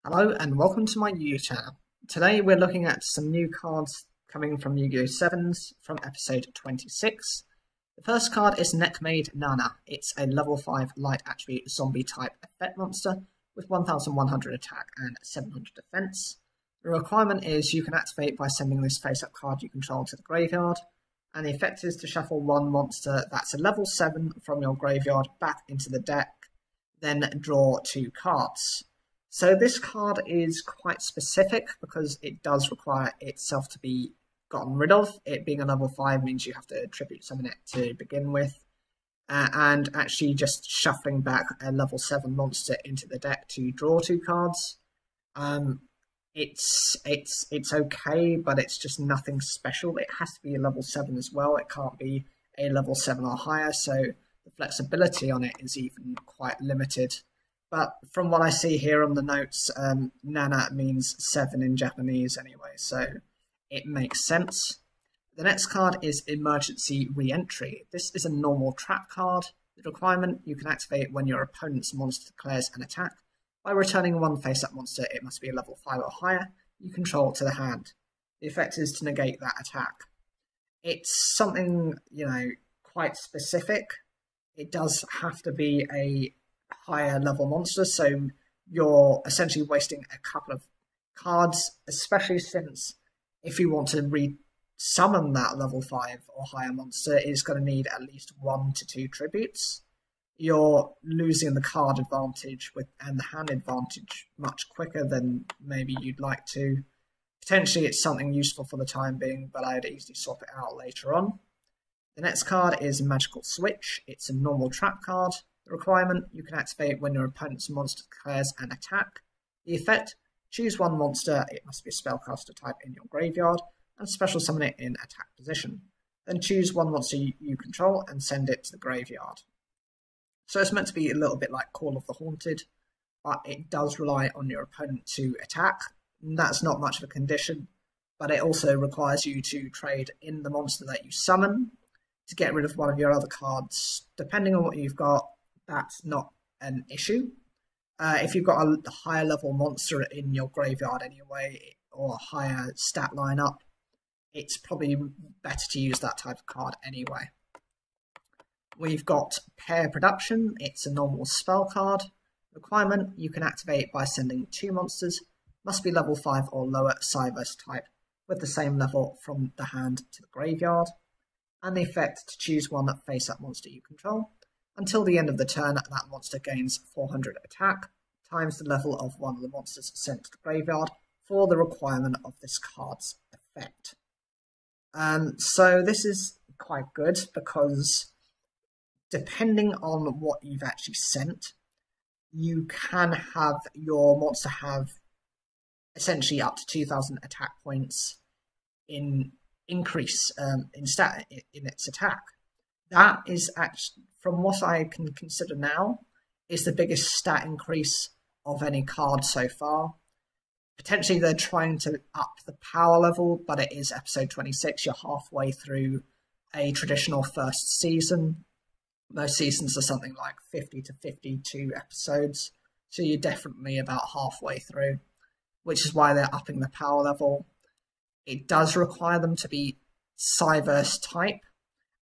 Hello and welcome to my Yu-Gi-Oh channel. Today we're looking at some new cards coming from Yu-Gi-Oh! Sevens from episode 26. The first card is Neckmade Nana. It's a level 5 light attribute zombie type effect monster with 1100 attack and 700 defense. The requirement is you can activate by sending this face-up card you control to the graveyard, and the effect is to shuffle one monster that's a level 7 from your graveyard back into the deck, then draw 2 cards. So this card is quite specific because it does require itself to be gotten rid of. It being a level 5 means you have to tribute summon it to begin with, and actually just shuffling back a level 7 monster into the deck to draw 2 cards. It's okay, but it's just nothing special. It has to be a level 7 as well. It can't be a level 7 or higher, so the flexibility on it is even quite limited. But from what I see here on the notes, Nana means 7 in Japanese anyway, so it makes sense. The next card is Emergency Reentry. This is a normal trap card. The requirement, you can activate when your opponent's monster declares an attack. By returning one face-up monster, it must be a level 5 or higher, you control to the hand. The effect is to negate that attack. It's something, quite specific. It does have to be a higher level monster, so you're essentially wasting a couple of cards, especially since if you want to re-summon that level 5 or higher monster, it's going to need at least 1 to 2 tributes. You're losing the card advantage and the hand advantage much quicker than maybe you'd like to. Potentially it's something useful for the time being, but I'd easily swap it out later on. The next card is Magical Switch. It's a normal trap card. The requirement, you can activate when your opponent's monster declares an attack. The effect, choose one monster, it must be a spellcaster type in your graveyard, and special summon it in attack position. Then choose one monster you control and send it to the graveyard. So it's meant to be a little bit like Call of the Haunted, but it does rely on your opponent to attack. And that's not much of a condition, but it also requires you to trade in the monster that you summon to get rid of one of your other cards. Depending on what you've got, that's not an issue. If you've got a higher level monster in your graveyard anyway, or a higher stat lineup, it's probably better to use that type of card anyway. We've got Pear Production. It's a normal spell card. Requirement, you can activate by sending 2 monsters, must be level 5 or lower SEVENS type, with the same level from the hand to the graveyard. And the effect, to choose one face-up monster you control. Until the end of the turn, that monster gains 400 attack, times the level of one of the monsters sent to the graveyard for the requirement of this card's effect. So this is quite good because depending on what you've actually sent, you can have your monster have essentially up to 2000 attack points in increase in its attack. That is actually, from what I can consider now, is the biggest stat increase of any card so far. Potentially they're trying to up the power level, but it is episode 26. You're halfway through a traditional first season. Most seasons are something like 50 to 52 episodes, so you're definitely about halfway through, which is why they're upping the power level. It does require them to be SEVENS type,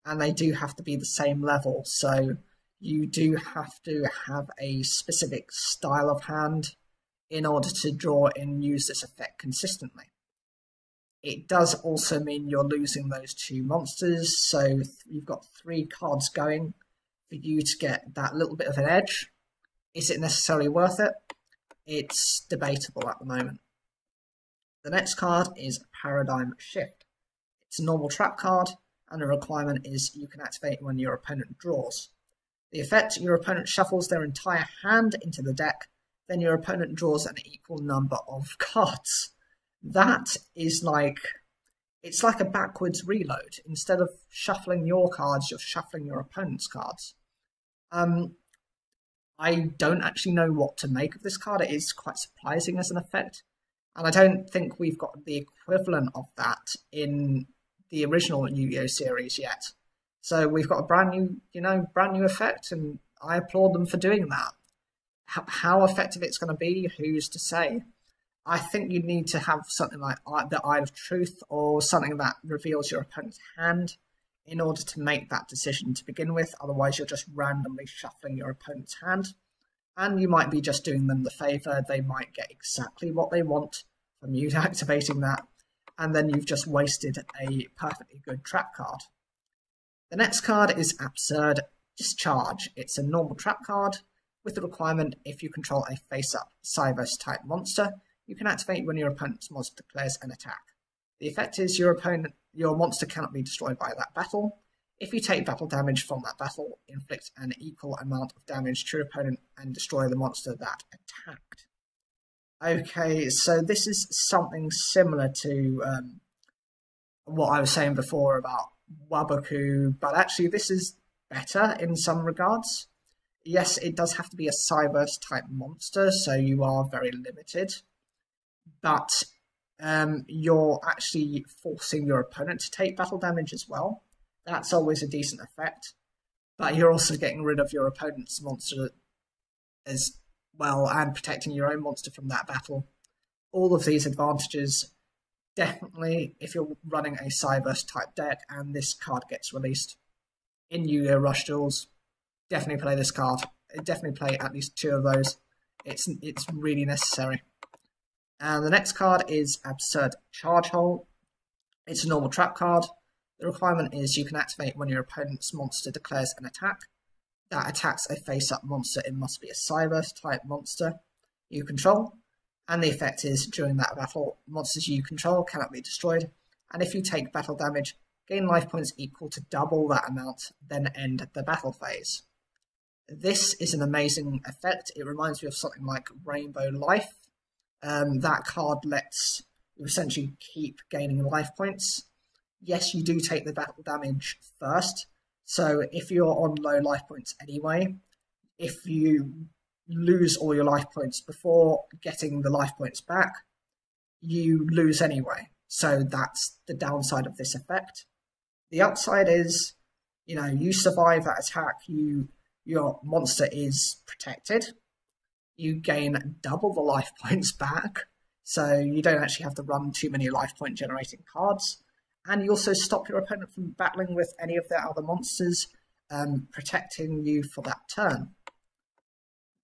and they do have to be the same level, so you do have to have a specific style of hand in order to draw and use this effect consistently. It does also mean you're losing those 2 monsters, so you've got 3 cards going for you to get that little bit of an edge. Is it necessarily worth it? It's debatable at the moment. The next card is Paradigm Shift. It's a normal trap card, and the requirement is you can activate when your opponent draws. The effect, your opponent shuffles their entire hand into the deck, then your opponent draws an equal number of cards. That is it's like a backwards reload. Instead of shuffling your cards, you're shuffling your opponent's cards. I don't actually know what to make of this card. It is quite surprising as an effect, and I don't think we've got the equivalent of that in the original Yu-Gi-Oh series yet. So we've got a brand new effect, and I applaud them for doing that. How effective it's going to be, who's to say? I think you need to have something like the Eye of Truth or something that reveals your opponent's hand in order to make that decision to begin with. Otherwise, you're just randomly shuffling your opponent's hand, and you might be just doing them the favour. They might get exactly what they want from you activating that, and then you've just wasted a perfectly good trap card. The next card is Absurd Discharge. It's a normal trap card with the requirement if you control a face-up SEVENS type monster, you can activate when your opponent's monster declares an attack. The effect is your monster cannot be destroyed by that battle. If you take battle damage from that battle, inflict an equal amount of damage to your opponent and destroy the monster that attacked. Okay, so this is something similar to what I was saying before about Waboku, but actually this is better in some regards. Yes, it does have to be a SEVENS type monster, so you are very limited, but you're actually forcing your opponent to take battle damage as well. That's always a decent effect, but you're also getting rid of your opponent's monster as well and protecting your own monster from that battle. All of these advantages, definitely if you're running a SEVENS type deck and this card gets released in Yu-Gi-Oh! Rush Duels, definitely play this card. Definitely play at least 2 of those. It's really necessary. And the next card is Absurd Charge Hole. It's a normal trap card. The requirement is you can activate when your opponent's monster declares an attack. That attacks a face-up monster. It must be a SEVENS type monster you control. And the effect is, during that battle, monsters you control cannot be destroyed. And if you take battle damage, gain life points equal to double that amount, then end the battle phase. This is an amazing effect. It reminds me of something like Rainbow Life. That card lets you essentially keep gaining life points. Yes, you do take the battle damage first. So if you're on low life points anyway, if you lose all your life points before getting the life points back, you lose anyway. So that's the downside of this effect. The upside is, you survive that attack, your monster is protected. You gain double the life points back, so you don't actually have to run too many life point generating cards. And you also stop your opponent from battling with any of their other monsters, protecting you for that turn.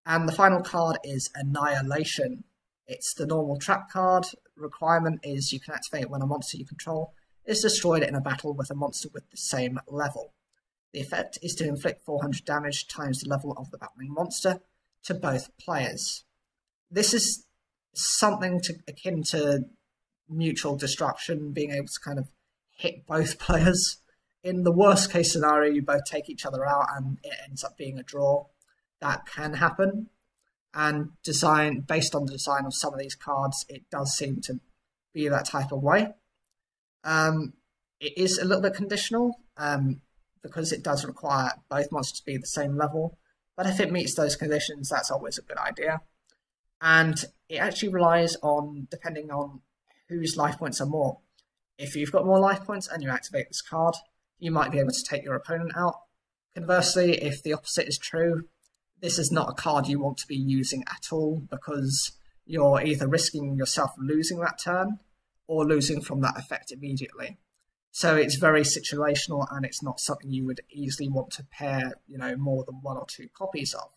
And the final card is Annihilation. It's the normal trap card. Requirement is you can activate when a monster you control is destroyed in a battle with a monster with the same level. The effect is to inflict 400 damage times the level of the battling monster to both players. This is something akin to mutual destruction, being able to kind of hit both players. In the worst case scenario, you both take each other out and it ends up being a draw. That can happen. And based on the design of some of these cards, it does seem to be that type of way. It is a little bit conditional, because it does require both monsters to be the same level. But if it meets those conditions, that's always a good idea. And it actually relies on, depending on whose life points are more. If you've got more life points and you activate this card, you might be able to take your opponent out. Conversely, if the opposite is true, this is not a card you want to be using at all, because you're either risking yourself losing that turn or losing from that effect immediately. So it's very situational, and it's not something you would easily want to pair, more than 1 or 2 copies of.